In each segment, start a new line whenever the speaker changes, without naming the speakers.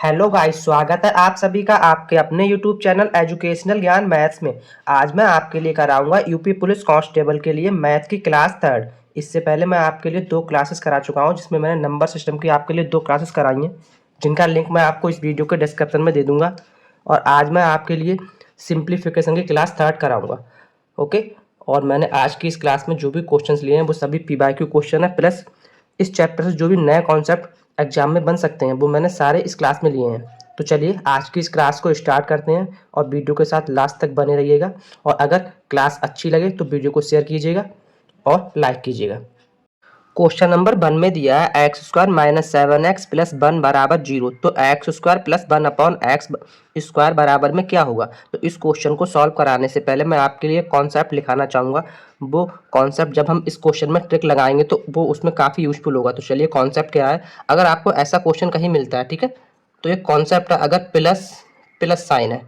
Hello guys, स्वागत है आप सभी का आपके अपने यूट्यूब चैनल एजुकेशनल ज्ञान मैथ्स में। आज मैं आपके लिए कराऊंगा यूपी पुलिस कांस्टेबल के लिए मैथ की क्लास थर्ड। इससे पहले मैं आपके लिए 2 क्लासेस करा चुका हूं, जिसमें मैंने नंबर सिस्टम की आपके लिए 2 क्लासेस कराई हैं, जिनका लिंक मैं आपको इस वीडियो के डिस्क्रिप्शन में दे दूंगा। और आज मैं आपके लिए सिंप्लीफिकेशन की क्लास थर्ड कराऊँगा। ओके। और मैंने आज की इस क्लास में जो भी क्वेश्चंस लिए हैं वो सभी PYQ क्वेश्चन है, प्लस इस चैप्टर से जो भी नए कॉन्सेप्ट एग्जाम में बन सकते हैं वो मैंने सारे इस क्लास में लिए हैं। तो चलिए आज की इस क्लास को स्टार्ट करते हैं और वीडियो के साथ लास्ट तक बने रहिएगा। और अगर क्लास अच्छी लगे तो वीडियो को शेयर कीजिएगा और लाइक कीजिएगा। क्वेश्चन नंबर 1 में दिया है X square minus 7x plus 1 बराबर 0। तो x square plus 1 upon x square बराबर में क्या होगा। तो इस क्वेश्चन को सॉल्व कराने से पहले मैं आपके लिए कॉन्सेप्ट लिखाना चाहूँगा। वो कॉन्सेप्ट जब हम इस क्वेश्चन में ट्रिक लगाएंगे तो वो उसमें काफ़ी यूजफुल होगा। तो चलिए कॉन्सेप्ट क्या है। अगर आपको ऐसा क्वेश्चन कहीं मिलता है, ठीक है, तो ये कॉन्सेप्ट है। अगर प्लस प्लस साइन है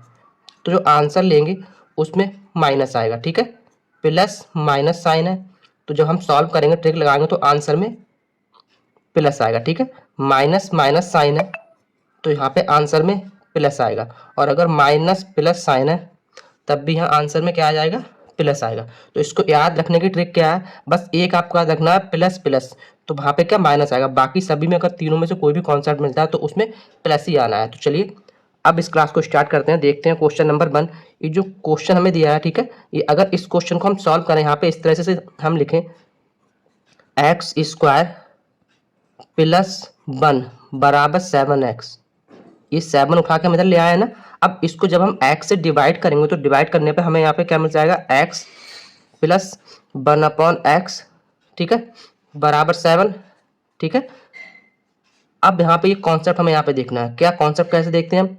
तो जो आंसर लेंगे उसमें माइनस आएगा, ठीक है। प्लस माइनस साइन है तो जब हम सॉल्व करेंगे ट्रिक लगाएंगे तो आंसर में प्लस आएगा, ठीक है। माइनस माइनस साइन है तो यहाँ पे आंसर में प्लस आएगा। और अगर माइनस प्लस साइन है तब भी यहाँ आंसर में क्या आ जाएगा, प्लस आएगा। तो इसको याद रखने की ट्रिक क्या है, बस एक आपको याद रखना है प्लस प्लस, तो वहाँ पे क्या माइनस आएगा। बाकी सभी में अगर तीनों में से कोई भी कॉन्सेप्ट मिलता है तो उसमें प्लस ही आना है। तो चलिए अब इस क्लास को स्टार्ट करते हैं। देखते हैं क्वेश्चन नंबर 1। ये जो क्वेश्चन हमें दिया है, ठीक है, ये अगर इस क्वेश्चन को हम सॉल्व करें यहाँ पे इस तरह से हम लिखें एक्स स्क्वायर प्लस 1 बराबर 7x। ये 7 उठा के हम इधर ले आए ना। अब इसको जब हम x से डिवाइड करेंगे तो डिवाइड करने पे हमें यहाँ पे क्या मिल जाएगा, x प्लस 1 अपॉन एक्स, ठीक है, बराबर 7, ठीक है। अब यहाँ पे ये कॉन्सेप्ट हमें यहाँ पे देखना है। क्या कॉन्सेप्ट कैसे देखते हैं हम,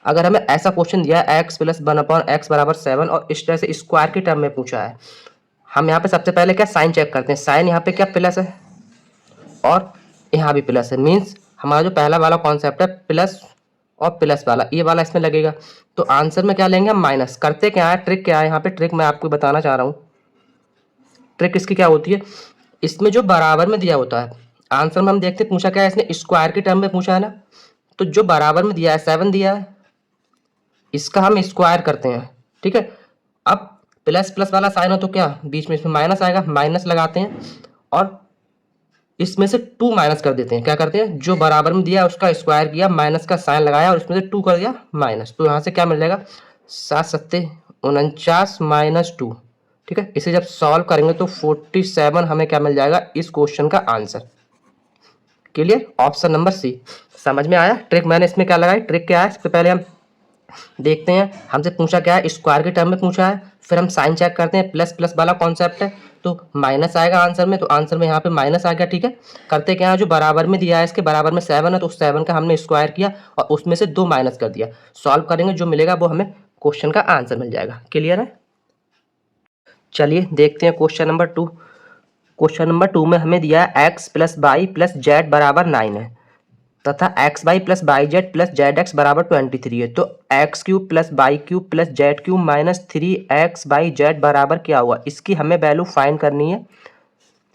अगर हमें ऐसा क्वेश्चन दिया है x प्लस 1 अपॉन एक्स बराबर 7 और इस तरह से स्क्वायर की टर्म में पूछा है, हम यहाँ पे सबसे पहले क्या साइन चेक करते हैं। साइन यहाँ पे क्या प्लस है और यहाँ भी प्लस है, मीन्स हमारा जो पहला वाला कॉन्सेप्ट है प्लस और प्लस वाला, ये वाला इसमें लगेगा। तो आंसर में क्या लेंगे हम, माइनस। करते क्या है, ट्रिक क्या है यहाँ पे, ट्रिक मैं आपको बताना चाह रहा हूँ। ट्रिक इसकी क्या होती है, इसमें जो बराबर में दिया होता है, आंसर में हम देखते पूछा क्या है, इसने स्क्वायर की टर्म में पूछा है ना। तो जो बराबर में दिया है 7 दिया है, इसका हम स्क्वायर करते हैं, ठीक है। अब प्लस प्लस वाला साइन हो तो क्या बीच में इसमें माइनस आएगा, माइनस लगाते हैं और इसमें से 2 माइनस कर देते हैं। क्या करते हैं, जो बराबर में दिया उसका स्क्वायर किया, माइनस का साइन लगाया और इसमें से 2 कर दिया माइनस। तो यहाँ से क्या मिल जाएगा, 7 सत्ते 49 माइनस 2, ठीक है। इसे जब सॉल्व करेंगे तो 47 हमें क्या मिल जाएगा, इस क्वेश्चन का answer. Clear, option number C. समझ में आया। ट्रिक मैंने इसमें क्या लगाई, ट्रिक क्या है, इससे पहले हम देखते हैं हमसे पूछा क्या है, स्क्वायर के टर्म में पूछा है। फिर हम साइन चेक करते हैं, प्लस प्लस वाला कॉन्सेप्ट है तो माइनस आएगा आंसर में। तो आंसर में यहाँ पे माइनस आ गया, ठीक है। करते क्या है, जो बराबर में दिया है इसके बराबर में 7 है तो 7 का हमने स्क्वायर किया और उसमें से 2 माइनस कर दिया। सॉल्व करेंगे जो मिलेगा वो हमें क्वेश्चन का आंसर मिल जाएगा। क्लियर है। चलिए देखते हैं क्वेश्चन नंबर 2। क्वेश्चन नंबर 2 में हमें दिया है X plus Y plus Z बराबर 9 है तथा X Y plus Y Z plus Z X बराबर 23 है। तो X cube plus Y cube plus Z cube minus 3x Y Z बराबर क्या हुआ, इसकी हमें वैल्यू फाइंड करनी है।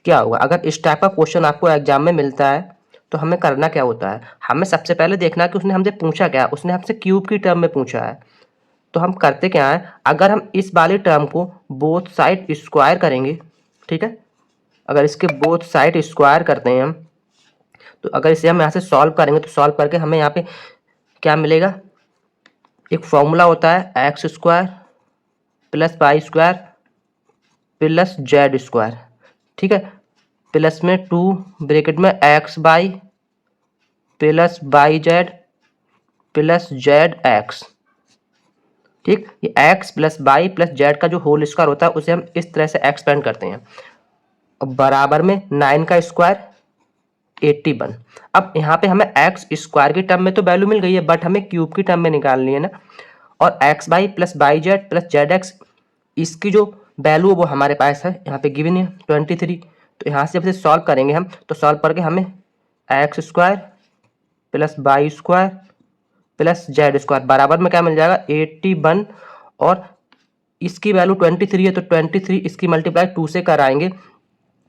क्या होगा, अगर इस टाइप का क्वेश्चन आपको एग्जाम में मिलता है तो हमें करना क्या होता है, हमें सबसे पहले देखना है कि उसने हमसे पूछा क्या, उसने हमसे क्यूब की टर्म में पूछा है। तो हम करते क्या है, अगर हम इस वाली टर्म को बोथ साइड स्क्वायर करेंगे, ठीक है, अगर इसके बोथ साइड स्क्वायर करते हैं हम, तो अगर इसे हम यहाँ से सॉल्व करेंगे तो सॉल्व करके हमें यहाँ पे क्या मिलेगा, एक फॉर्मूला होता है X square plus Y square plus Z square, ठीक है। प्लस में 2 ब्रैकेट में X Y plus Y Z plus Z X, ठीक। ये X plus Y plus Z का जो होल स्क्वायर होता है उसे हम इस तरह से एक्सपेंड करते हैं। अब बराबर में 9 का स्क्वायर 81। अब यहाँ पे हमें एक्स स्क्वायर की टर्म में तो वैल्यू मिल गई है, बट हमें क्यूब की टर्म में निकालनी है ना। और X Y plus Y Z plus Z X, इसकी जो वैल्यू है वो हमारे पास है, यहाँ पे गिवन है 23। तो यहाँ से जब से सॉल्व करेंगे हम तो सॉल्व करके हमें X square plus Y square plus Z square बराबर में क्या मिल जाएगा 81। और इसकी वैल्यू 23 है तो 23 इसकी मल्टीप्लाई 2 से कराएंगे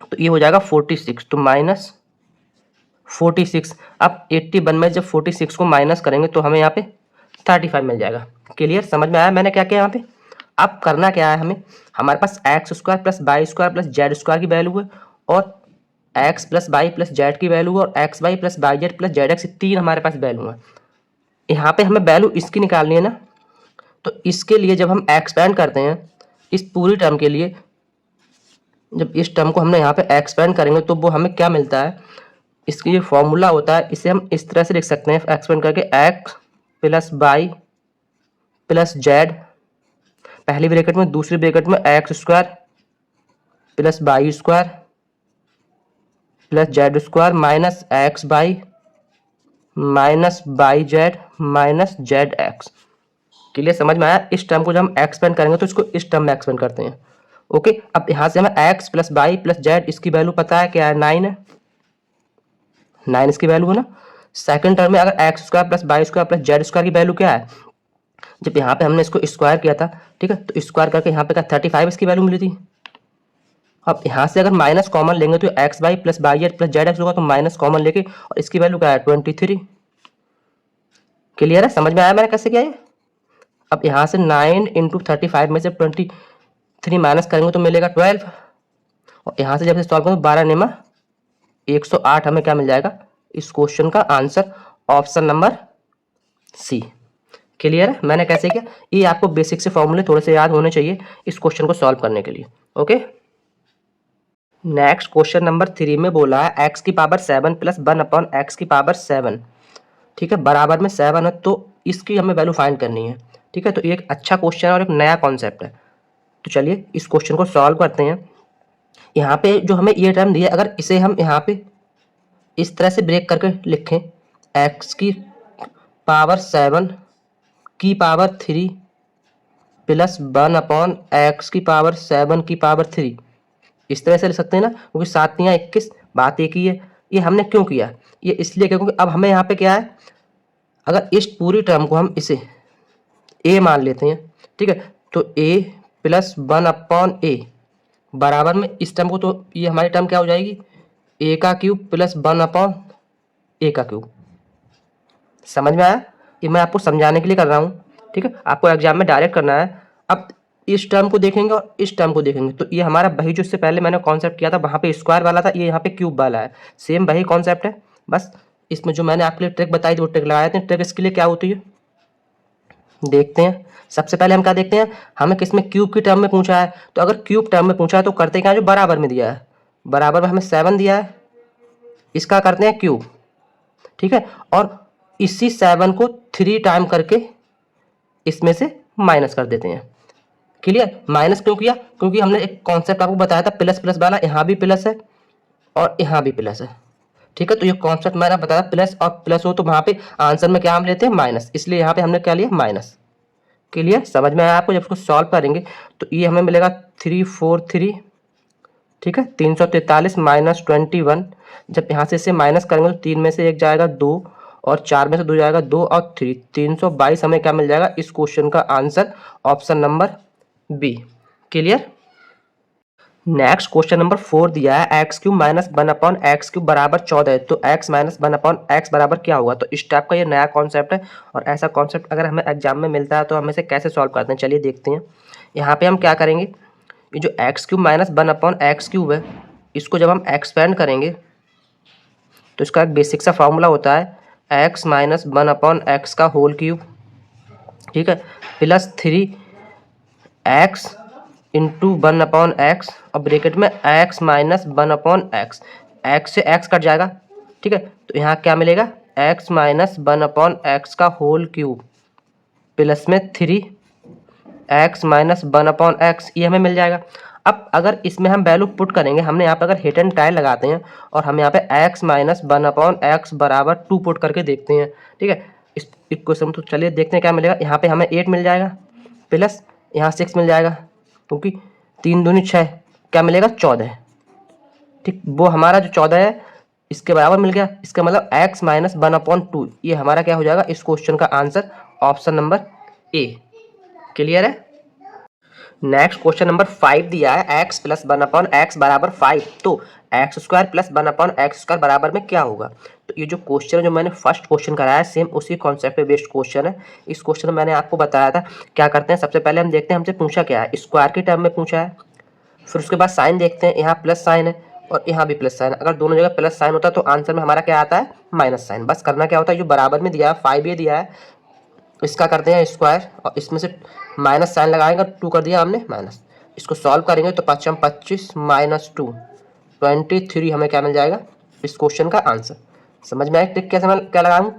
तो ये हो जाएगा 46। तो माइनस 46। अब 81 में जब 46 को माइनस करेंगे तो हमें यहाँ पे 35 मिल जाएगा। क्लियर, समझ में आया मैंने क्या किया यहाँ पे। अब करना क्या है हमें, हमारे पास X square plus Y square plus Z square की वैल्यू है और X plus Y plus Z की वैल्यू है और X Y plus Y Z plus Z X, तीन हमारे पास वैल्यू है। यहाँ पे हमें वैल्यू इसकी निकालनी है ना, तो इसके लिए जब हम एक्सपेंड करते हैं इस पूरी टर्म के लिए, जब इस टर्म को हमने यहाँ पे एक्सपेंड करेंगे तो वो हमें क्या मिलता है, इसकी जो फॉर्मूला होता है इसे हम इस तरह से लिख सकते हैं एक्सपेंड करके, X plus Y plus Z पहली ब्रैकेट में, दूसरी ब्रैकेट में X square plus Y square plus Z square minus X Y minus Y Z minus Z X. Clear, समझ में आया। इस टर्म को जब हम एक्सपेंड करेंगे तो इसको इस टर्म में एक्सपेंड करते हैं। ओके, अब यहाँ से हमें X plus Y plus Z इसकी वैल्यू पता है क्या है, 9 है, 9 इसकी वैल्यू है ना। सेकंड टर्म में अगर X square plus Y square plus Z square की वैल्यू क्या है, जब यहाँ पे हमने इसको स्क्वायर किया था, ठीक है, तो स्क्वायर करके यहाँ पे क्या 35 इसकी वैल्यू मिली थी। अब यहाँ से अगर माइनस कॉमन लेंगे तो X Y plus Y Z plus Z X होगा, तो माइनस कॉमन लेके और इसकी वैल्यू क्या है 23। क्लियर है, समझ में आया मैंने कैसे किया है। अब यहाँ से 9 इंटू 35 में से 23 माइनस करेंगे तो मिलेगा 12 और यहाँ से जब से सॉल्व करेंगे 12 नेमा 108 हमें क्या मिल जाएगा, इस क्वेश्चन का answer option number C. Clear है मैंने कैसे किया। ये आपको बेसिक से फॉर्मूले थोड़े से याद होने चाहिए इस क्वेश्चन को सॉल्व करने के लिए। ओके, नेक्स्ट क्वेश्चन नंबर 3 में बोला है एक्स की पावर 7 प्लस 1 अपॉन एक्स की पावर 7, ठीक है, बराबर में 7 है, तो इसकी हमें वैल्यू फाइंड करनी है। ठीक है, तो ये एक अच्छा क्वेश्चन है और एक नया कॉन्सेप्ट है। तो चलिए इस क्वेश्चन को सॉल्व करते हैं। यहाँ पे जो हमें ये टर्म दिया, अगर इसे हम यहाँ पे इस तरह से ब्रेक करके लिखें, एक्स की पावर 7 की पावर 3 प्लस 1 अपॉन एक्स की पावर 7 की पावर 3, इस तरह से लिख सकते हैं ना, क्योंकि 7 या 21 बात एक ही है। ये हमने क्यों किया, ये इसलिए क्योंकि अब हमें यहाँ पे क्या है, अगर इस पूरी टर्म को हम इसे ए मान लेते हैं, ठीक है, तो ए प्लस 1 अपॉन ए बराबर में इस टर्म को, तो ये हमारी टर्म क्या हो जाएगी, ए का क्यूब प्लस 1 अपॉन ए का क्यूब। समझ में आया, ये मैं आपको समझाने के लिए कर रहा हूँ। ठीक है, आपको एग्जाम में डायरेक्ट करना है। अब इस टर्म को देखेंगे और इस टर्म को देखेंगे तो ये हमारा वही जो इससे पहले मैंने कॉन्सेप्ट किया था, वहाँ पे स्क्वायर वाला था, ये यहाँ पे क्यूब वाला है, सेम वही कॉन्सेप्ट है। बस इसमें जो मैंने आपके लिए ट्रिक बताई थी वो ट्रिक लगाए थे। ट्रिक इसके लिए क्या होती है देखते हैं। सबसे पहले हम क्या देखते हैं, हमें किसमें क्यूब की टर्म में पूछा है, तो अगर क्यूब टर्म में पूछा है तो करते क्या, जो बराबर में दिया है, बराबर में हमें 7 दिया है, इसका करते हैं क्यूब, ठीक है, और इसी 7 को 3 टाइम करके इसमें से माइनस कर देते हैं। क्लियर, माइनस क्यों किया, क्योंकि हमने एक कॉन्सेप्ट आपको बताया था प्लस प्लस वाला, यहाँ भी प्लस है और यहाँ भी प्लस है। ठीक है, तो ये कॉन्सेप्ट मैंने बताया, प्लस और प्लस हो तो वहाँ पे आंसर में क्या हम लेते हैं, माइनस, इसलिए यहाँ पे हमने क्या लिया, माइनस। क्लियर, समझ में आया आपको। जब इसको सॉल्व करेंगे तो ये हमें मिलेगा 343, ठीक है, 343 माइनस 21। जब यहाँ से इसे माइनस करेंगे तो 3 में से 1 जाएगा 2 और 4 में से 2 जाएगा 2 और 3, 322 हमें क्या मिल जाएगा, इस क्वेश्चन का answer option number B. Clear. Next question number 4 दिया है X cube minus 1 upon X cube बराबर 14 है, तो एक्स माइनस 1 अपॉन एक्स बराबर क्या होगा। तो इस टाइप का ये नया कॉन्सेप्ट है और ऐसा कॉन्सेप्ट अगर हमें एग्जाम में मिलता है तो हम इसे कैसे सॉल्व करते हैं, चलिए देखते हैं। यहाँ पे हम क्या करेंगे, ये जो x cube minus 1 upon X cube है, इसको जब हम एक्सपेंड करेंगे तो इसका एक बेसिक सा फॉर्मूला होता है एक्स माइनस 1 अपॉन एक्स का होल क्यूब, ठीक है, plus 3 x into 1 upon x और ब्रैकेट में x minus 1 upon x, x से एक्स कट जाएगा, ठीक है, तो यहाँ क्या मिलेगा, एक्स माइनस 1 अपॉन एक्स का होल क्यूब प्लस में 3 एक्स माइनस 1 अपॉन एक्स, ये हमें मिल जाएगा। अब अगर इसमें हम वैल्यू पुट करेंगे, हमने यहाँ पे अगर हिट एंड टाइल लगाते हैं और हम यहाँ पे एक्स माइनस 1 अपॉन एक्स बराबर 2 पुट करके देखते हैं, ठीक है, इस इक्वेशन, तो चलिए देखते हैं क्या मिलेगा। यहाँ पे हमें 8 मिल जाएगा प्लस यहाँ 6 मिल जाएगा, क्योंकि 3 दूनी 6, क्या मिलेगा 14, ठीक, वो हमारा जो 14 है इसके बराबर मिल गया। इसका मतलब एक्स माइनस 1 अपॉन 2, ये हमारा क्या हो जाएगा, इस क्वेश्चन का answer option number A. Clear है। नेक्स्ट क्वेश्चन नंबर 5 दिया है एक्स प्लस 1 अपॉन एक्स बराबर 5, तो x square plus 1 upon x square बराबर में क्या होगा। तो ये जो क्वेश्चन है जो मैंने फर्स्ट क्वेश्चन कराया है सेम उसी कॉन्सेप्ट पे बेस्ड क्वेश्चन है। इस क्वेश्चन में मैंने आपको बताया था क्या करते हैं, सबसे पहले हम देखते हैं हमसे पूछा क्या है, स्क्वायर के टर्म में पूछा है। फिर उसके बाद साइन देखते हैं, यहाँ प्लस साइन है और यहाँ भी प्लस साइन है। अगर दोनों जगह प्लस साइन होता है तो आंसर में हमारा क्या आता है, माइनस साइन। बस करना क्या होता है, जो बराबर में दिया है 5 ये दिया है, इसका करते हैं स्क्वायर और इसमें से माइनस साइन लगाएंगे, 2 कर दिया हमने माइनस। इसको सॉल्व करेंगे तो 5 25 माइनस 2 23 हमें क्या मिल जाएगा इस क्वेश्चन का आंसर। समझ में आया ट्रिक कैसे मैं क्या लगाऊँ।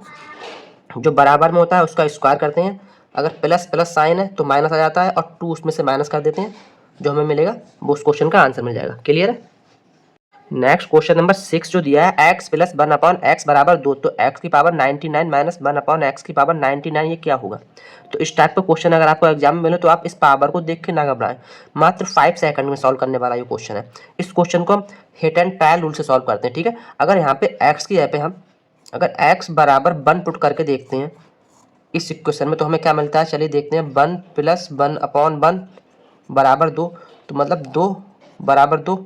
जो बराबर में होता है उसका स्क्वायर करते हैं, अगर प्लस प्लस साइन है तो माइनस आ जाता है और 2 उसमें से माइनस कर देते हैं, जो हमें मिलेगा वो उस क्वेश्चन का आंसर मिल जाएगा। क्लियर है। नेक्स्ट क्वेश्चन नंबर 6 जो दिया है x प्लस 1 अपॉन एक्स बराबर 2, तो x की पावर 99 माइनस 1 अपॉन एक्स की पावर 99 ये क्या होगा। तो इस टाइप का क्वेश्चन अगर आपको एग्जाम में मिले तो आप इस पावर को देख के ना घबराएं, मात्र 5 सेकंड में सॉल्व करने वाला ये क्वेश्चन है। इस क्वेश्चन को हम हिट एंड टाइल रूल से सॉल्व करते हैं, ठीक है। अगर यहाँ पे x की जगह पे हम अगर x बराबर 1 पुट करके देखते हैं इस इक्वेशन में तो हमें क्या मिलता है, चलिए देखते हैं। 1 प्लस 1 अपॉन 1 बराबर 2, तो मतलब 2 बराबर 2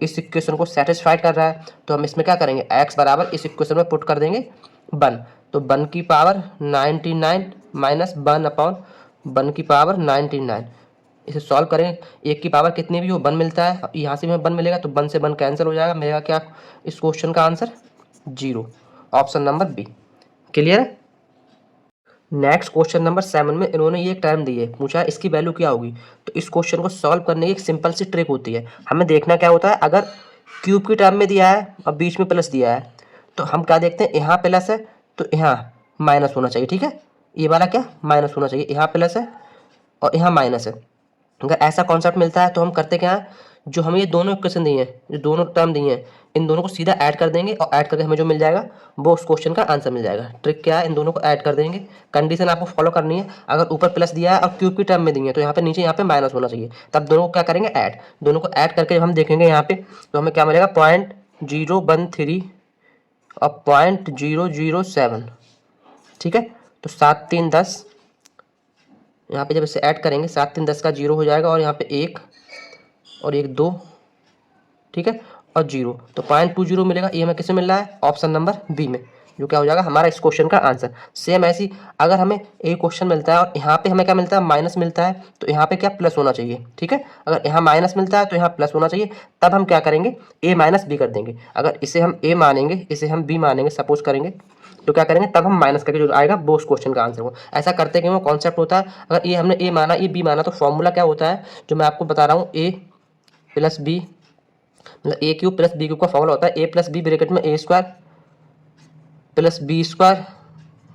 इस इक्वेशन को सेटिस्फाइड कर रहा है। तो हम इसमें क्या करेंगे, x बराबर इस इक्वेशन में पुट कर देंगे 1, तो 1 की पावर 99 माइनस 1 अपॉन 1 की पावर 99। इसे सॉल्व करें, एक की पावर कितनी भी हो 1 मिलता है, यहाँ से हमें 1 मिलेगा तो 1 से 1 कैंसिल हो जाएगा, मिलेगा क्या इस क्वेश्चन का answer 0, option number B. Clear है। नेक्स्ट क्वेश्चन नंबर 7 में इन्होंने ये टर्म दी है, पूछा है इसकी वैल्यू क्या होगी। तो इस क्वेश्चन को सॉल्व करने की एक सिंपल सी ट्रिक होती है, हमें देखना क्या होता है, अगर क्यूब की टर्म में दिया है और बीच में प्लस दिया है तो हम क्या देखते हैं, यहाँ प्लस है तो यहाँ माइनस होना चाहिए, ठीक है। ये वाला क्या माइनस होना चाहिए, यहाँ प्लस है और यहाँ माइनस है। अगर ऐसा कॉन्सेप्ट मिलता है तो हम करते क्या है, जो हमें ये दोनों इक्वेशन दी हैं, जो दोनों टर्म दी हैं, इन दोनों को सीधा ऐड कर देंगे और ऐड करके हमें जो मिल जाएगा वो उस क्वेश्चन का आंसर मिल जाएगा। ट्रिक क्या है, इन दोनों को ऐड कर देंगे। कंडीशन आपको फॉलो करनी है, अगर ऊपर प्लस दिया है और क्यूब की टर्म में दी है तो यहाँ पे नीचे यहाँ पे माइनस होना चाहिए, तब दोनों को क्या करेंगे ऐड। दोनों को ऐड करके जब हम देखेंगे यहाँ पे तो हमें क्या मिलेगा 0.013 और 0.007, ठीक है। तो 7 3 10, यहाँ पे जब इसे ऐड करेंगे 7 3 10 का 0 हो जाएगा और यहाँ पे 1 और 1 2, ठीक है, और 0, तो 0.20 मिलेगा। ये हमें किसमें मिल रहा है, ऑप्शन नंबर बी में, जो क्या हो जाएगा हमारा इस क्वेश्चन का आंसर। सेम ऐसी अगर हमें एक क्वेश्चन मिलता है और यहाँ पे हमें क्या मिलता है माइनस मिलता है, तो यहाँ पे क्या प्लस होना चाहिए, ठीक है। अगर यहाँ माइनस मिलता है तो यहाँ प्लस होना चाहिए, तब हम क्या करेंगे ए माइनस बी कर देंगे। अगर इसे हम ए मानेंगे इसे हम बी मानेंगे सपोज करेंगे, तो क्या करेंगे तब हम माइनस करके जो आएगा वो उस क्वेश्चन का आंसर हो। ऐसा करते कि वो कॉन्सेप्ट होता है, अगर ये हमने ए माना ये बी माना तो फॉर्मूला क्या होता है जो मैं आपको बता रहा हूँ, ए प्लस बी मतलब A cube plus B cube का फॉर्मूला होता है ए प्लस बी ब्रैकेट में A square plus B square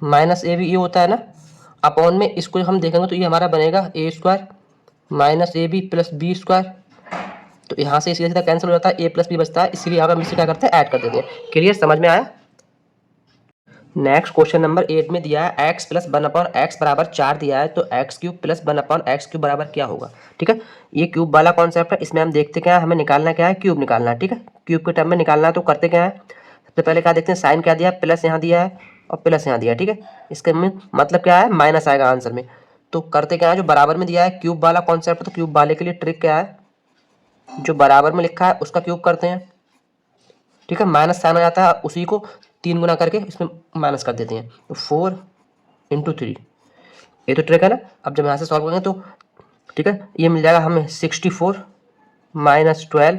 minus A B, ये होता है ना। अपॉन में इसको हम देखेंगे तो ये हमारा बनेगा A square minus A B plus B square. तो यहाँ से सीधा सीधा कैंसिल हो जाता है, ए प्लस बी बचता है, इसलिए यहाँ पर हम इसे क्या करते हैं ऐड कर देते हैं। क्लियर, समझ में आया। नेक्स्ट क्वेश्चन नंबर 8 में दिया है x प्लस 1 अपॉन एक्स बराबर 4 दिया है, तो X cube plus 1 upon X cube बराबर क्या होगा। ठीक है, ये क्यूब वाला कॉन्सेप्ट है, इसमें हम देखते क्या है, हमें निकालना क्या है, क्यूब निकालना है। ठीक है, क्यूब के टर्म में निकालना है, तो करते क्या है, सबसे पहले क्या देखते हैं, साइन क्या दिया है, प्लस यहाँ दिया है और प्लस यहाँ दिया है। ठीक है, इसके में मतलब क्या है, माइनस आएगा आंसर में। तो करते क्या है, जो बराबर में दिया है क्यूब वाला कॉन्सेप्ट, तो क्यूब वाले के लिए ट्रिक क्या है, जो बराबर में लिखा है उसका क्यूब करते हैं। ठीक है, माइनस साइन आ जाता है, उसी को 3 गुना करके इसमें माइनस कर देते हैं, तो 4 × 3, ये तो ट्रिक है ना। अब जब यहाँ से सॉल्व करेंगे तो ठीक है, ये मिल जाएगा हमें 64 माइनस 12,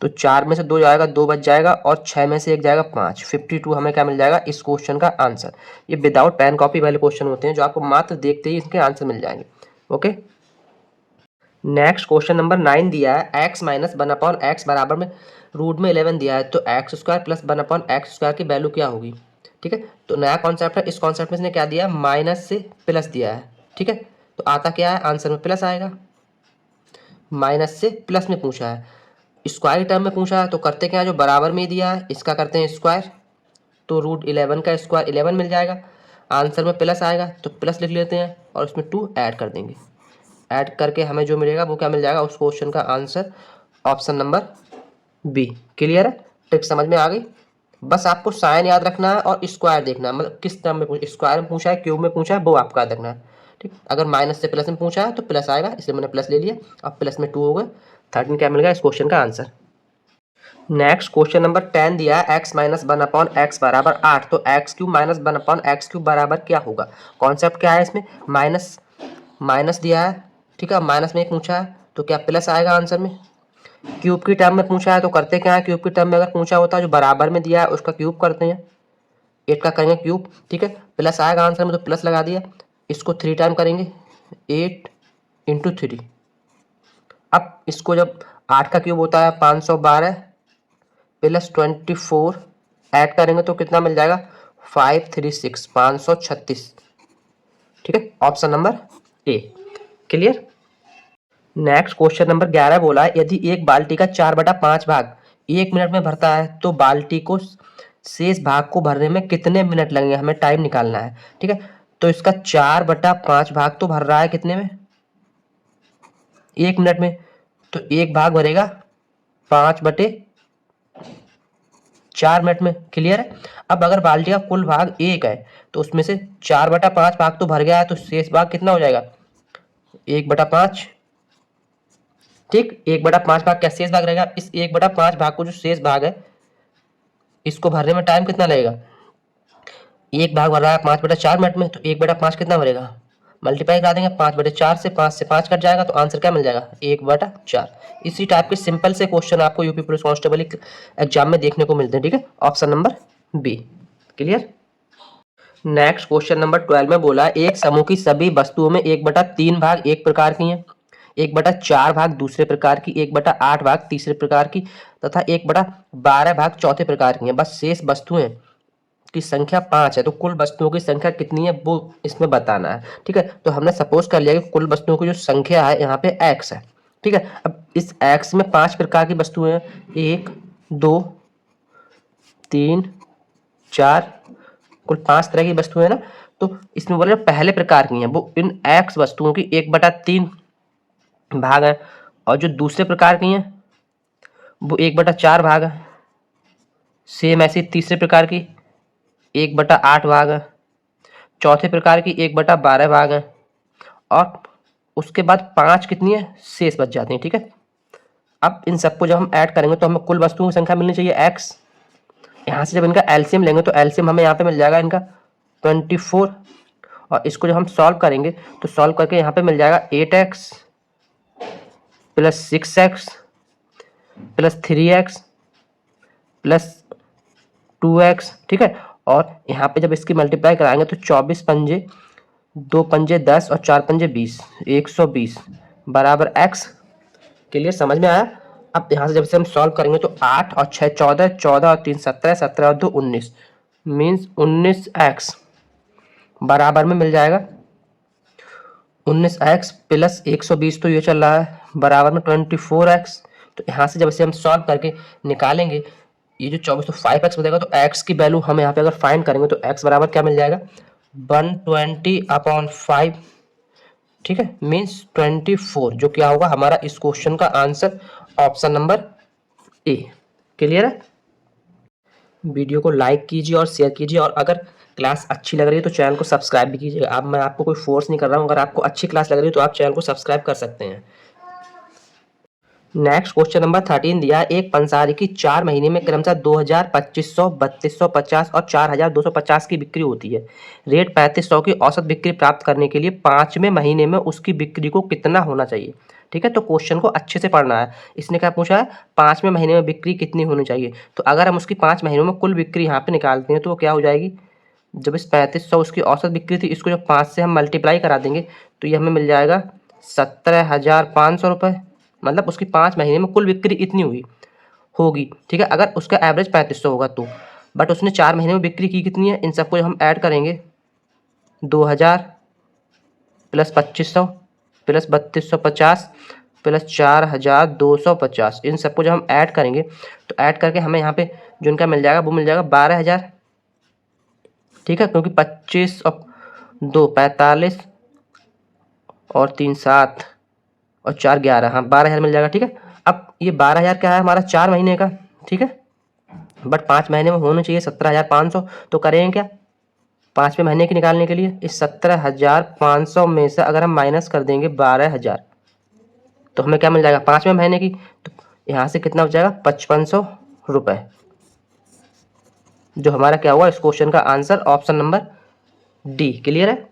तो 4 में से 2 जाएगा, 2 बच जाएगा और 6 में से 1 जाएगा 5, 52 हमें क्या मिल जाएगा इस क्वेश्चन का आंसर। ये विदाउट पेन कॉपी वाले क्वेश्चन होते हैं, जो आपको मात्र देखते ही इसके आंसर मिल जाएंगे। ओके, नेक्स्ट क्वेश्चन नंबर 9 दिया है, x माइनस 1 अपॉन एक्स बराबर में रूट में 11 दिया है, तो x square plus 1 upon x square की वैल्यू क्या होगी। ठीक है, तो नया कॉन्सेप्ट है, इस कॉन्सेप्ट में इसने क्या दिया है, माइनस से प्लस दिया है। ठीक है, तो आता क्या है, आंसर में प्लस आएगा, माइनस से प्लस में पूछा है, स्क्वायर टर्म में पूछा है, तो करते क्या है, जो बराबर में दिया है इसका करते हैं स्क्वायर, तो रूट 11 का स्क्वायर 11 मिल जाएगा, आंसर में प्लस आएगा तो प्लस लिख लेते हैं और उसमें 2 ऐड कर देंगे। ऐड करके हमें जो मिलेगा वो क्या मिल जाएगा, उस क्वेश्चन का answer, option number B. Clear है, ट्रिक समझ में आ गई। बस आपको साइन याद रखना है और स्क्वायर देखना है, मतलब किस टर्म में स्क्वायर में पूछा है, क्यूब में पूछा है, वो आपको याद रखना है। ठीक, अगर माइनस से प्लस में पूछा है तो प्लस आएगा, इसलिए मैंने प्लस ले लिया, अब प्लस में 2 हो गए, 13 क्या मिल गया इस क्वेश्चन का आंसर। नेक्स्ट क्वेश्चन नंबर 10 दिया है x माइनस 1/x बराबर 8। तो X cube minus 1/x cube बराबर क्या होगा। कॉन्सेप्ट क्या है इसमें, माइनस माइनस दिया है, ठीक है, माइनस में एक पूछा है तो क्या प्लस आएगा आंसर में। क्यूब की टर्म में पूछा है तो करते क्या है, क्यूब की टर्म में अगर पूछा होता है जो बराबर में दिया है उसका क्यूब करते हैं, 8 का करेंगे क्यूब, ठीक है, प्लस आएगा आंसर में तो प्लस लगा दिया। इसको 3 टाइम करेंगे 8 इंटू 3। अब इसको जब 8 का क्यूब होता है 512 प्लस 24 ऐड करेंगे तो कितना मिल जाएगा 536 536, ठीक है, option number A clear. Next question number 11 बोला है यदि एक बाल्टी का 4/5 भाग 1 मिनट में भरता है तो बाल्टी को शेष भाग को भरने में कितने मिनट लगेंगे, हमें टाइम निकालना है, ठीक है। तो इसका 4/5 भाग तो भर रहा है कितने में, 1 मिनट में, तो एक भाग भरेगा 5/4 मिनट में, क्लियर है। अब अगर बाल्टी का कुल भाग 1 है तो उसमें से 4/5 भाग तो भर गया है तो शेष भाग कितना हो जाएगा 1/5, ठीक, 1/5 भाग क्या शेष भाग रहेगा। इस 1/5 भाग को जो शेष भाग है इसको भरने में टाइम कितना लगेगा, एक भाग भर रहा है 5/4 मिनट में तो 1/5 कितना भरेगा, मल्टीप्लाई करा देंगे 5/4 से, 5 से 5 कट जाएगा तो आंसर क्या मिल जाएगा 1/4। इसी टाइप के सिंपल से क्वेश्चन आपको यूपी पुलिस कांस्टेबल एग्जाम में देखने को मिलते हैं, ठीक है, option number B clear. Next question number 12 में बोला एक समूह की सभी वस्तुओं में 1/3 भाग एक प्रकार की हैं, 1/4 भाग दूसरे प्रकार की, 1/8 भाग तीसरे प्रकार की तथा 1/12 भाग चौथे प्रकार की हैं। बस शेष वस्तुएं की संख्या 5 है तो कुल वस्तुओं की संख्या कितनी है वो इसमें बताना है, ठीक है। तो हमने सपोज कर लिया कि कुल वस्तुओं की जो संख्या है यहाँ पे x है, ठीक है। अब इस x में 5 प्रकार की वस्तुएं हैं, 1 2 3 4, कुल 5 तरह की वस्तुएं हैं ना। तो इसमें बोले पहले प्रकार की हैं वो इन x वस्तुओं की 1/3 भाग है और जो दूसरे प्रकार की हैं वो 1/4 भाग है। सेम ऐसी तीसरे प्रकार की 1/8 भाग है, चौथे प्रकार की 1/12 भाग है और उसके बाद 5 कितनी है शेष बच जाती हैं, ठीक है। अब इन सबको जब हम ऐड करेंगे तो हमें कुल वस्तुओं की संख्या मिलनी चाहिए x। यहाँ से जब इनका एलसीएम लेंगे तो एलसीएम हमें यहाँ पे मिल जाएगा इनका 24 और इसको जब हम सॉल्व करेंगे तो सॉल्व करके यहाँ पे मिल जाएगा 8x plus 6x plus 3x plus 2x, ठीक है। और यहाँ पे जब इसकी मल्टीप्लाई कराएंगे तो 24 पंजे 2 पंजे 10 और 4 पंजे 20 120 बराबर x, के लिए समझ में आया। अब यहाँ से जब से हम सॉल्व करेंगे तो 8 और 6 14, 14 और 3 17, 17 और 2 19 मीन्स 19x बराबर में मिल जाएगा 19x प्लस 120 तो ये चल रहा है बराबर में 24x। तो यहाँ से जब से हम सॉल्व करके निकालेंगे ये जो 24 तो 5x बचेगा तो x की वैल्यू हम यहाँ पे अगर फाइंड करेंगे तो x बराबर क्या मिल जाएगा 120/5, ठीक है, मीन्स 24 जो क्या होगा हमारा इस क्वेश्चन का answer option number A clear है। वीडियो को लाइक कीजिए और शेयर कीजिए और अगर क्लास अच्छी लग रही है तो चैनल को सब्सक्राइब भी कीजिएगा। अब मैं आपको कोई फोर्स नहीं कर रहा हूँ, अगर आपको अच्छी क्लास लग रही है तो आप चैनल को सब्सक्राइब कर सकते हैं। नेक्स्ट क्वेश्चन नंबर 13 दिया एक पंसारी की 4 महीने में क्रमशः 2000, 2500, 3250 और 4250 की बिक्री होती है। रेट 3500 की औसत बिक्री प्राप्त करने के लिए 5वें महीने में उसकी बिक्री को कितना होना चाहिए, ठीक है। तो क्वेश्चन को अच्छे से पढ़ना है। इसने क्या पूछा है 5वें महीने में बिक्री कितनी होनी चाहिए। तो अगर हम उसकी 5 महीनों में कुल बिक्री यहाँ पे निकालते हैं तो वो क्या हो जाएगी, जब इस 3500 उसकी औसत बिक्री थी इसको जब 5 से हम मल्टीप्लाई करा देंगे तो ये हमें मिल जाएगा 17,500 रुपये, मतलब उसकी 5 महीने में कुल बिक्री इतनी हुई होगी, ठीक है। अगर उसका एवरेज 3500 होगा तो, बट उसने 4 महीने में बिक्री की कितनी है, इन सबको हम ऐड करेंगे 2000 प्लस 2500 प्लस 3250 प्लस 4250, इन सबको जब हम ऐड करेंगे तो ऐड करके हमें यहाँ पे जो इनका मिल जाएगा वो मिल जाएगा 12,000, ठीक है, क्योंकि 25 और 2 45 और 3 7 और 4 11, हाँ 12,000 मिल जाएगा, ठीक है। अब ये 12,000 क्या है हमारा 4 महीने का, ठीक है, बट 5 महीने में होना चाहिए 17,500। तो करेंगे क्या 5वें महीने की निकालने के लिए इस 17,500 में से अगर हम माइनस कर देंगे 12,000 तो हमें क्या मिल जाएगा 5वें महीने की, तो यहाँ से कितना हो जाएगा 5500 रुपए। जो हमारा क्या हुआ इस क्वेश्चन का answer option number D. Clear है।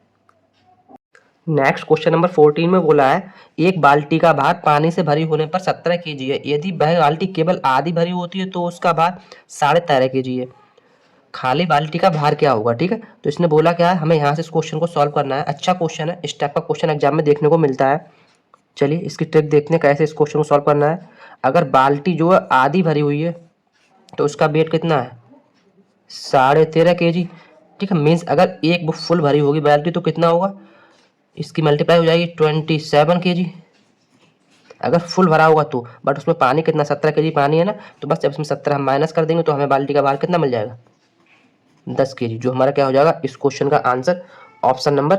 नेक्स्ट क्वेश्चन नंबर 14 में बोला है एक बाल्टी का भार पानी से भरी होने पर 17 kg है। यदि वह बाल्टी केवल आधी भरी होती है तो उसका भार 13.5 kg है। खाली बाल्टी का भार क्या होगा। ठीक है, तो इसने बोला क्या है, हमें यहाँ से इस क्वेश्चन को सॉल्व करना है। अच्छा क्वेश्चन है, इस टाइप का क्वेश्चन एग्जाम में देखने को मिलता है। चलिए इसकी ट्रिक देखते हैं कैसे इस क्वेश्चन को सॉल्व करना है। अगर बाल्टी जो है आधी भरी हुई है तो उसका वेट कितना है 13.5 kg। ठीक है, मीन्स अगर एक बुक फुल भरी होगी बाल्टी तो कितना होगा, इसकी मल्टीप्लाई हो जाएगी 27 kg अगर फुल भरा होगा तो। बट उसमें पानी कितना 17 kg पानी है ना, तो बस जब इसमें 17 हम माइनस कर देंगे तो हमें बाल्टी का भार कितना मिल जाएगा 10 kg। जो हमारा क्या हो जाएगा इस क्वेश्चन का answer option number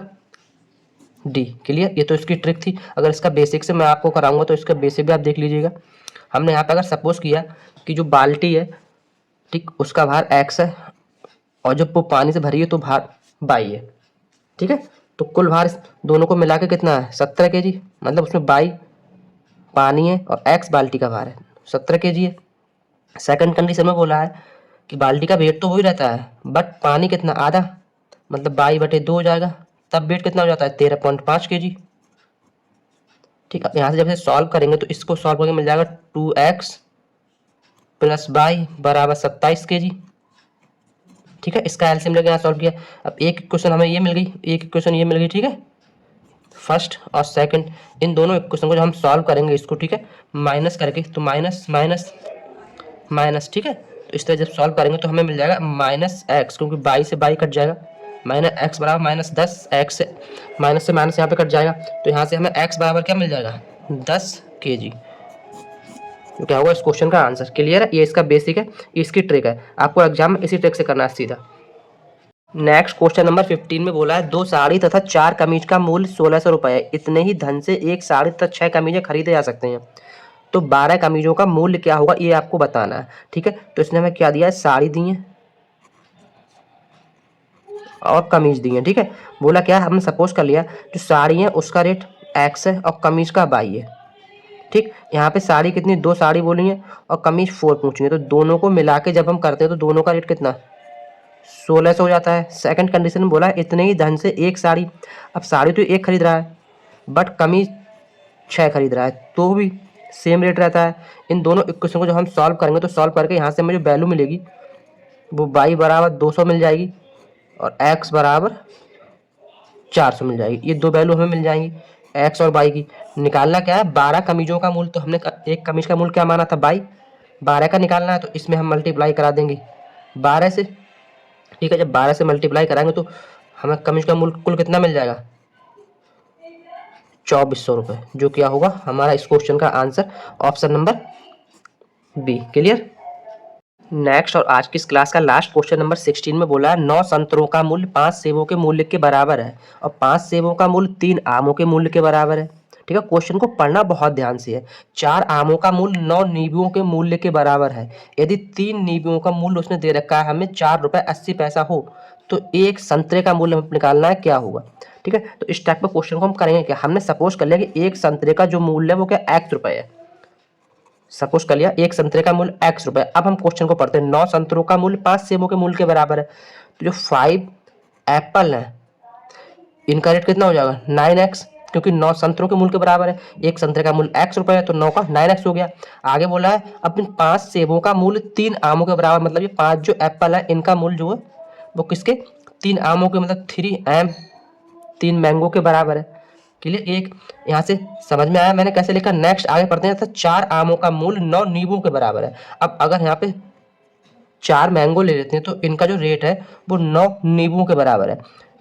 D. Clear. ये तो इसकी ट्रिक थी। अगर इसका बेसिक से मैं आपको कराऊंगा तो इसका बेसिक भी आप देख लीजिएगा। हमने यहाँ पे अगर सपोज किया कि जो बाल्टी है ठीक उसका भार x है और जब वो पानी से भरी है तो भार y है। ठीक है, तो कुल भार दोनों को मिला के कितना है 17 kg, मतलब उसमें y पानी है और x बाल्टी का भार है 17 kg है। सेकंड कंडीशन में बोला है कि बाल्टी का वेट तो वही रहता है बट पानी कितना आधा, मतलब 22/2 हो जाएगा, तब वेट कितना हो जाता है 13.5 kg। ठीक है, यहाँ से जब से सॉल्व करेंगे तो इसको सॉल्व करके मिल जाएगा 2x + y बराबर 27 kg। ठीक है, इसका एलसीएम लेके यहाँ सॉल्व किया। अब एक इक्वेशन हमें ये मिल गई, एक इक्वेशन ये मिल गई। ठीक है, फर्स्ट और सेकंड इन दोनों इक्वेशन को जो हम सॉल्व करेंगे इसको, ठीक है, माइनस करके, तो माइनस माइनस माइनस। ठीक है, तो इस तरह जब सॉल्व करेंगे तो हमें मिल जाएगा -x, क्योंकि बाई से बाई कट जाएगा, -x बराबर -10, x से माइनस यहाँ पे कट जाएगा, तो यहाँ से हमें x बराबर क्या मिल जाएगा 10 kg। तो क्या होगा इस क्वेश्चन का आंसर। क्लियर है, ये इसका बेसिक है, ये इसकी ट्रिक है। आपको एग्जाम में इसी ट्रिक से करना है सीधा। नेक्स्ट क्वेश्चन नंबर 15 में बोला है 2 साड़ी तथा 4 कमीज का मूल्य 1600 रुपये है। इतने ही धन से एक साड़ी तथा 6 कमीजें खरीदे जा सकते हैं, तो 12 कमीजों का मूल्य क्या होगा ये आपको बताना है। ठीक है, तो इसने हमें क्या दिया है, साड़ी दी है और कमीज दी है। ठीक है, बोला क्या हमने सपोज कर लिया जो साड़ी है उसका रेट x है और कमीज का y है। ठीक, यहाँ पे साड़ी कितनी 2 साड़ी बोली है और कमीज 4 पूछी है, तो दोनों को मिला के जब हम करते हैं तो दोनों का रेट कितना 1600 हो जाता है। सेकंड कंडीशन में बोला है इतने ही धन से एक साड़ी, अब साड़ी तो एक खरीद रहा है बट कमीज 6 खरीद रहा है तो भी सेम रेट रहता है। इन दोनों इक्वेशन को जब हम सॉल्व करेंगे तो सॉल्व करके यहाँ से हमें जो वैल्यू मिलेगी वो y बराबर 200 मिल जाएगी और x बराबर 400 मिल जाएगी। ये दो वैल्यू हमें मिल जाएंगी x और y की। निकालना क्या है 12 कमीजों का मूल्य, तो हमने एक कमीज का मूल्य क्या माना था y, 12 का निकालना है तो इसमें हम मल्टीप्लाई करा देंगे 12 से। ठीक है, जब 12 से मल्टीप्लाई कराएंगे तो हमें कमीज का मूल्य कुल कितना मिल जाएगा 2400 रुपये, जो क्या होगा हमारा इस क्वेश्चन का answer option number B. Clear. Next और आज की इस क्लास का लास्ट क्वेश्चन नंबर 16 में बोला है 9 संतरों का मूल्य 5 सेबों के मूल्य के बराबर है और 5 सेबों का मूल्य 3 आमों के मूल्य के बराबर है। ठीक है, क्वेश्चन को पढ़ना बहुत ध्यान से है। 4 आमों का मूल्य 9 नींबुओं के मूल्य के बराबर है। यदि 3 नींबुओं का मूल्य उसने दे रखा है हमें 4 रुपये 80 पैसा हो, तो एक संतरे का मूल्य हमें निकालना है क्या होगा। ठीक है, तो इस टाइप का क्वेश्चन को हम करेंगे क्या, हमने सपोज कर लिया कि एक संतरे का जो मूल्य है वो क्या x रुपये है। सपोज कर लिया एक संतरे का मूल्य x रुपये। अब हम क्वेश्चन को पढ़ते हैं 9 संतरों का मूल्य 5 सेबों के मूल्य के बराबर है, तो जो 5 एप्पल है इनका रेट कितना हो जाएगा 9x, क्योंकि 9 संतरों के मूल्य के बराबर है। एक संतरे का मूल्य x रुपये है तो 9 का 9x हो गया। आगे बोला है अब 5 सेबों का मूल्य 3 आमों के बराबर, मतलब ये 5 जो एप्पल है इनका मूल्य जो है वो किसके 3 आमों के, मतलब 3m 3 मैंगो के बराबर है। क्लियर, एक यहाँ से समझ में आया मैंने कैसे लिखा। नेक्स्ट आगे पढ़ते हैं, तो 4 आमों का मूल्य 9 नींबुओं के बराबर है। अब अगर यहाँ पे 4 मैंगो ले लेते हैं तो इनका जो रेट है वो 9 नींबुओं के बराबर है।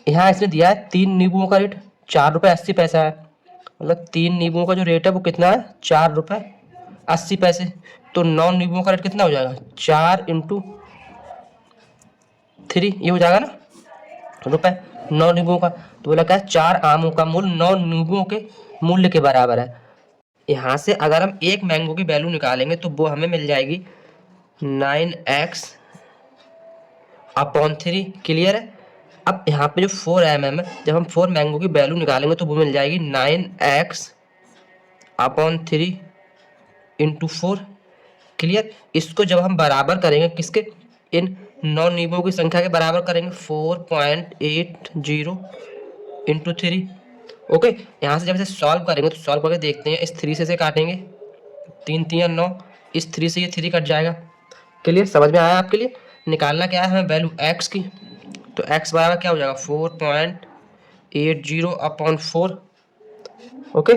यहाँ इसने दिया है 3 नींबुओं का रेट 4 रुपये 80 पैसा है, मतलब 3 नींबुओं का जो रेट है वो कितना है 4 रुपये 80 पैसे। तो 9 नींबुओं का रेट कितना हो जाएगा 4 × 3, ये हो जाएगा ना रुपये 9 नींबुओं का। तो बोला क्या 4 आमों का मूल्य 9 नींबुओं के मूल्य के बराबर है। यहाँ से अगर हम एक मैंगो की वैल्यू निकालेंगे तो वो हमें मिल जाएगी 9x/3। क्लियर है। अब यहाँ पे जो 4m है, जब हम 4 मैंगो की वैल्यू निकालेंगे तो वो मिल जाएगी 9x/3 × 4। क्लियर। इसको जब हम बराबर करेंगे किसके, इन 9 नींबुओं की संख्या के बराबर करेंगे 4.80 इंटू 3। ओके, यहाँ से जब इसे सॉल्व करेंगे तो सॉल्व करके देखते हैं, इस 3 से इसे काटेंगे, 3 3 9, इस 3 से ये 3 कट जाएगा। क्लियर, समझ में आया आपके लिए। निकालना क्या है हमें, वैल्यू x की, तो x बराबर क्या हो जाएगा 4.80 अपॉन 4। ओके,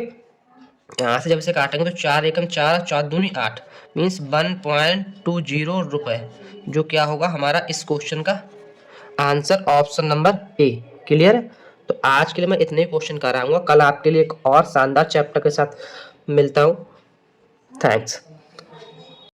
यहाँ से जब इसे काटेंगे तो 4 एकम 4, 4 दूनी 8, मीन्स 1.20 रुपये, जो क्या होगा हमारा इस क्वेश्चन का answer, option number A. Clear है। तो आज के लिए मैं इतने ही क्वेश्चन कराऊंगा, कल आपके लिए एक और शानदार चैप्टर के साथ मिलता हूँ। थैंक्स।